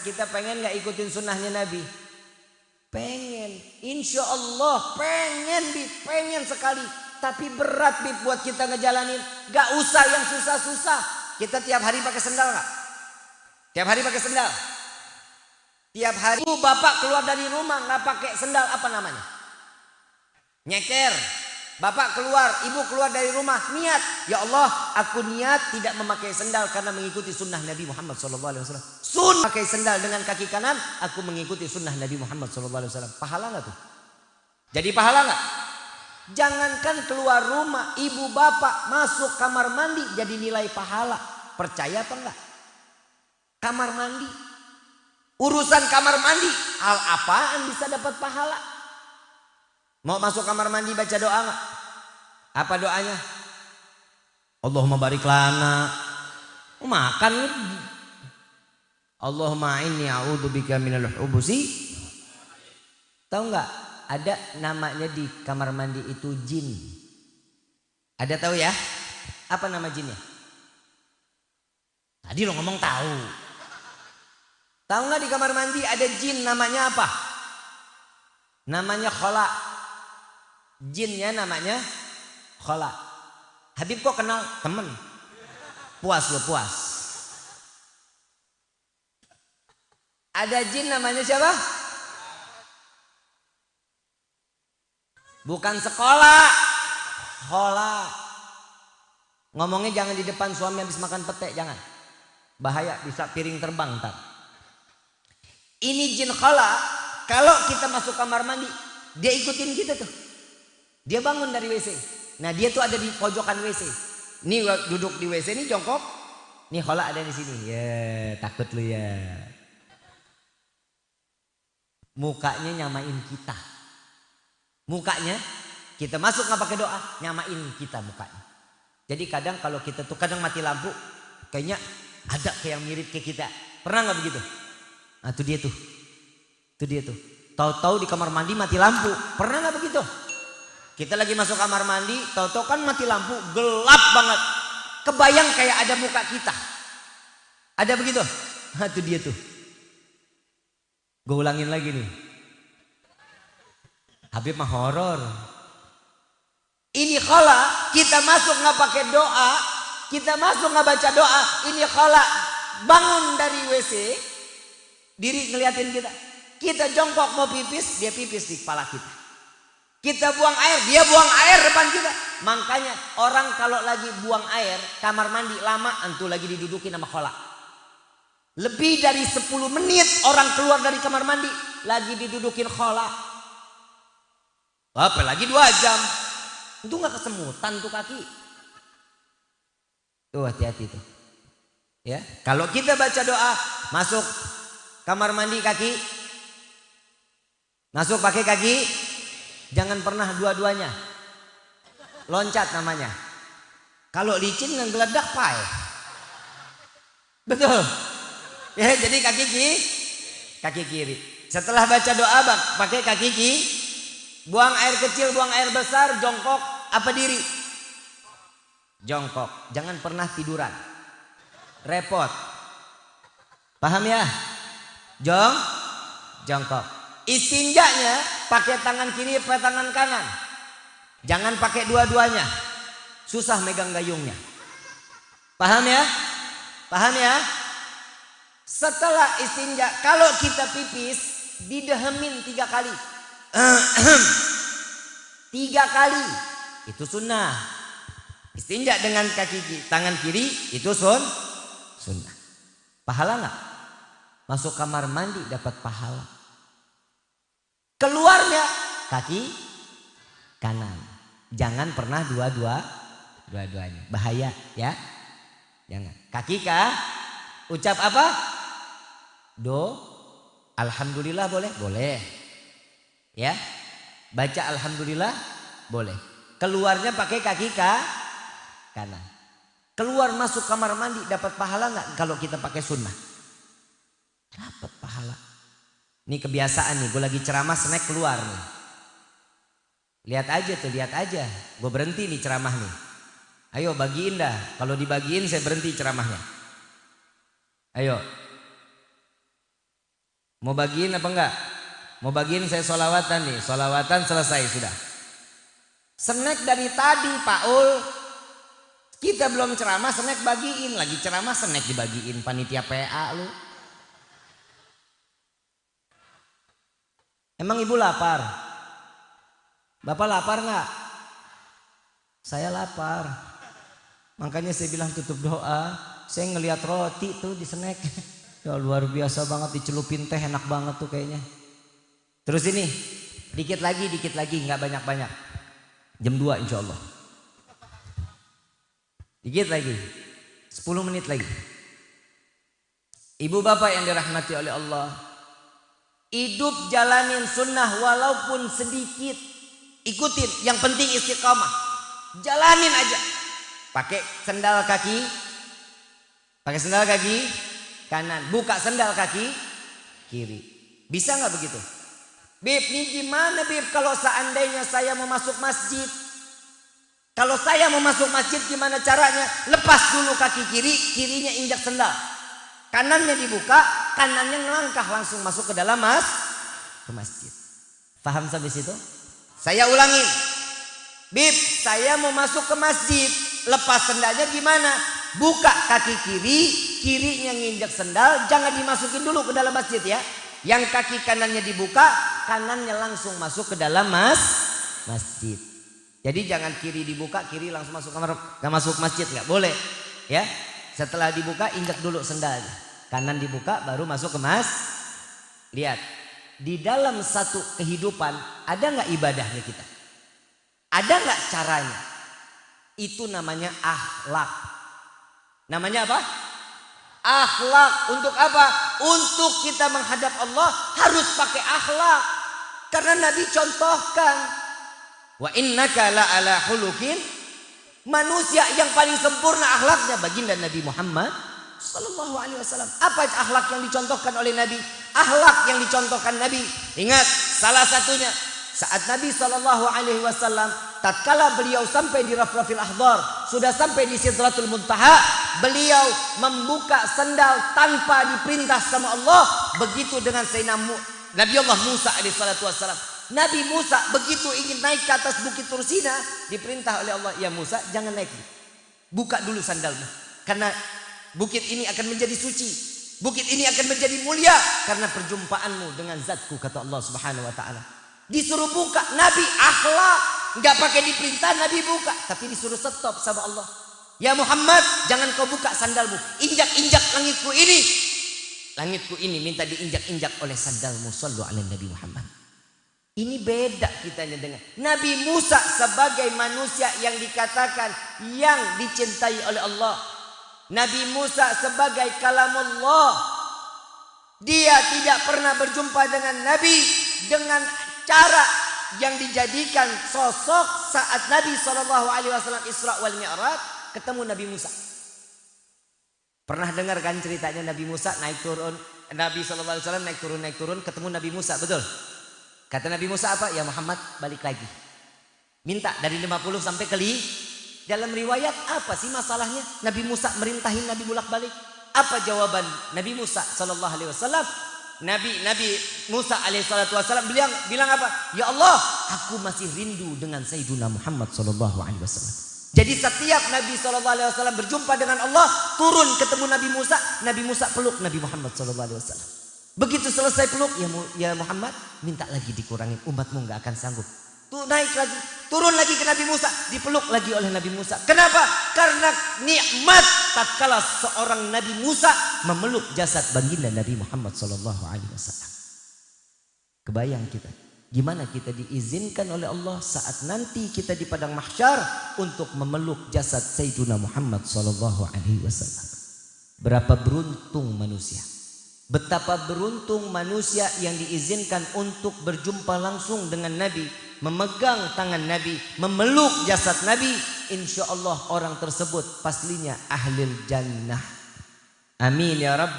kita pengen nggak ikutin sunnahnya Nabi? Pengen, insya Allah pengen sekali. Tapi berat Bib buat kita ngejalanin. Gak usah yang susah-susah. Kita tiap hari pakai sendal gak? Tiap hari pakai sendal. Tiap hari bapak keluar dari rumah gak pakai sendal, apa namanya? Nyeker. Bapak keluar, ibu keluar dari rumah, niat, ya Allah, aku niat tidak memakai sendal karena mengikuti sunnah Nabi Muhammad SAW. Sunnah pakai sendal dengan kaki kanan, aku mengikuti sunnah Nabi Muhammad SAW. Pahala nggak tuh? Jadi pahala nggak? Jangankan keluar rumah, ibu bapak masuk kamar mandi jadi nilai pahala. Percaya apa enggak? Kamar mandi, urusan kamar mandi, hal apaan bisa dapat pahala? Mau masuk kamar mandi baca doa nggak? Apa doanya? Allahumma barik lana. Makan lu. Allahumma inni a'udzubika minal hubusi. Tahu nggak? Ada namanya di kamar mandi itu jin. Ada tahu ya? Apa nama jinnya? Tadi lo ngomong tahu. Tahu nggak di kamar mandi ada jin namanya apa? Namanya Khala. Jinnya namanya Khala. Habib kok kenal? Temen. Puas lo, puas. Ada jin namanya siapa? Bukan sekolah. Khala. Ngomongnya jangan di depan suami habis makan pete, jangan. Bahaya, bisa piring terbang ntar. Ini jin Khala. Kalau kita masuk kamar mandi, dia ikutin kita tuh. Dia bangun dari WC. Nah dia tuh ada di pojokan WC. Nih duduk di WC, nih jongkok. Nih Khala ada di sini. Ya takut lu ya. Mukanya nyamain kita. Mukanya kita masuk nggak pakai doa, nyamain kita mukanya. Jadi kadang kalau kita tuh kadang mati lampu, kayaknya ada kayak yang mirip kayak kita. Pernah nggak begitu? Nah itu dia tuh. Itu dia tuh. Tahu-tahu di kamar mandi mati lampu. Pernah nggak begitu? Kita lagi masuk kamar mandi, tahu-tahu kan mati lampu, gelap banget. Kebayang kayak ada muka kita. Ada begitu? Nah, itu dia tuh. Gue ulangin lagi nih. Habib mah horor. Ini Khala, kita masuk nggak pakai doa, kita masuk nggak baca doa. Ini Khala bangun dari WC, diri ngeliatin kita. Kita jongkok mau pipis, dia pipis di kepala kita. Kita buang air, dia buang air depan kita. Makanya orang kalau lagi buang air, kamar mandi lama, antu lagi didudukin sama Khala. Lebih dari 10 menit orang keluar dari kamar mandi, lagi didudukin Khala. Apalagi 2 jam. Itu gak kesemutan tuh kaki. Tuh hati-hati tuh. Ya, kalau kita baca doa, masuk kamar mandi kaki, masuk pakai kaki. Jangan pernah dua-duanya. Loncat namanya. Kalau licin ngegeledak pai. Betul. Ya, jadi kaki kiri. Setelah baca doa pakai kaki kiri. Buang air kecil, buang air besar, jongkok apa diri? Jongkok. Jangan pernah tiduran. Repot. Paham ya? Jongkok. Istinjanya pakai tangan kiri pakai tangan kanan. Jangan pakai dua-duanya. Susah megang gayungnya. Paham ya? Paham ya? Setelah istinja, kalau kita pipis didehemin 3 kali. 3 kali. Itu sunnah. Istinja dengan tangan kiri itu sunnah. Pahala nggak? Masuk kamar mandi dapat pahala. Keluarnya kaki kanan. Jangan pernah dua-duanya. Bahaya ya. Jangan. Kaki ucap apa? Alhamdulillah boleh? Boleh. Ya. Baca alhamdulillah boleh. Keluarnya pakai kaki kanan. Keluar masuk kamar mandi dapat pahala nggak kalau kita pakai sunnah? Dapat pahala. Ini kebiasaan nih, gue lagi ceramah snack keluar nih. Lihat aja. Gue berhenti nih ceramah nih. Ayo bagiin dah. Kalau dibagiin saya berhenti ceramahnya. Ayo. Mau bagiin apa enggak? Mau bagiin saya sholawatan nih. Sholawatan selesai sudah. Snack dari tadi Pak Ul. Kita belum ceramah snack bagiin. Lagi ceramah snack dibagiin. Panitia PA lu. Emang ibu lapar? Bapak lapar enggak? Saya lapar. Makanya saya bilang tutup doa. Saya ngelihat roti tuh di snack. Ya luar biasa banget, dicelupin teh enak banget tuh kayaknya. Terus ini, dikit lagi, nggak banyak-banyak. Jam 2 insya Allah. Dikit lagi, 10 menit lagi. Ibu bapak yang dirahmati oleh Allah, hidup jalanin sunnah walaupun sedikit. Ikutin, yang penting istiqamah. Jalanin aja. Pakai sendal kaki kanan, buka sendal kaki kiri. Bisa nggak begitu? Bib, nih gimana Bib kalau seandainya saya mau masuk masjid? Kalau saya mau masuk masjid gimana caranya? Lepas dulu kaki kiri, kirinya injak sendal. Kanannya dibuka, kanannya ngelangkah langsung masuk ke dalam ke masjid. Paham sampai situ? Saya ulangin. Bib, saya mau masuk ke masjid. Lepas sendalnya gimana? Buka kaki kiri, kirinya nginjak sendal, jangan dimasukin dulu ke dalam masjid ya. Yang kaki kanannya dibuka, kanannya langsung masuk ke dalam masjid. Jadi jangan kiri dibuka, kiri langsung masuk kamar, nggak masuk masjid, nggak boleh. Ya, setelah dibuka injak dulu sendalnya, kanan dibuka baru masuk ke Lihat, di dalam satu kehidupan ada nggak ibadahnya kita? Ada nggak caranya? Itu namanya akhlak. Namanya apa? Akhlak. Untuk apa? Untuk kita menghadap Allah harus pakai akhlak. Karena Nabi contohkan. Wa innaka la ala khuluqin. Manusia yang paling sempurna akhlaknya baginda Nabi Muhammad sallallahu alaihi wasallam. Apa akhlak yang dicontohkan oleh Nabi? Akhlak yang dicontohkan Nabi. Ingat salah satunya saat Nabi sallallahu alaihi wasallam tatkala beliau sampai di Rafrafil Ahdar, sudah sampai di Sidratul Muntaha, beliau membuka sendal tanpa diperintah sama Allah. Begitu dengan Sayyidina Nabi Allah Musa alaihi salatu wassalam. Nabi Musa begitu ingin naik ke atas bukit Tursina, diperintah oleh Allah, ya Musa jangan naik, buka dulu sandalmu, karena bukit ini akan menjadi suci, bukit ini akan menjadi mulia karena perjumpaanmu dengan zatku, kata Allah subhanahu wa ta'ala. Disuruh buka, Nabi akhlak, nggak pakai diperintah Nabi buka, tapi disuruh stop sama Allah. Ya Muhammad, jangan kau buka sandalmu, injak-injak langitku ini. Langitku ini minta diinjak-injak oleh sandalmu. Shallu ala Nabi Muhammad. Ini beda kitanya dengan Nabi Musa sebagai manusia yang dikatakan yang dicintai oleh Allah. Nabi Musa sebagai kalamullah. Dia tidak pernah berjumpa dengan Nabi dengan cara yang dijadikan sosok saat Nabi SAW Isra wal Mi'raj ketemu Nabi Musa. Pernah dengar kan ceritanya Nabi Musa naik turun, Nabi SAW naik turun ketemu Nabi Musa, betul? Kata Nabi Musa apa? Ya Muhammad balik lagi. Minta dari 50 sampai ke dalam riwayat apa sih masalahnya? Nabi Musa merintahin Nabi bolak-balik. Apa jawaban Nabi Musa SAW? Nabi Musa alaihissalatu wassalam bilang apa? Ya Allah, aku masih rindu dengan Sayyiduna Muhammad sallallahu alaihi wasallam. Jadi setiap Nabi sallallahu alaihi wasallam berjumpa dengan Allah, turun ketemu Nabi Musa peluk Nabi Muhammad sallallahu alaihi wasallam. Begitu selesai peluk, ya Muhammad, minta lagi dikurangin, umatmu nggak akan sanggup. Tuh naik lagi, turun lagi ke Nabi Musa, dipeluk lagi oleh Nabi Musa. Kenapa? Karena nikmat tatkala seorang Nabi Musa memeluk jasad baginda Nabi Muhammad SAW. Kebayang kita, gimana kita diizinkan oleh Allah saat nanti kita di padang mahsyar untuk memeluk jasad Sayyiduna Muhammad SAW. Berapa beruntung manusia. Betapa beruntung manusia yang diizinkan untuk berjumpa langsung dengan Nabi, memegang tangan Nabi, memeluk jasad Nabi. Insya Allah orang tersebut pastinya ahlul jannah. Amin ya Rabb.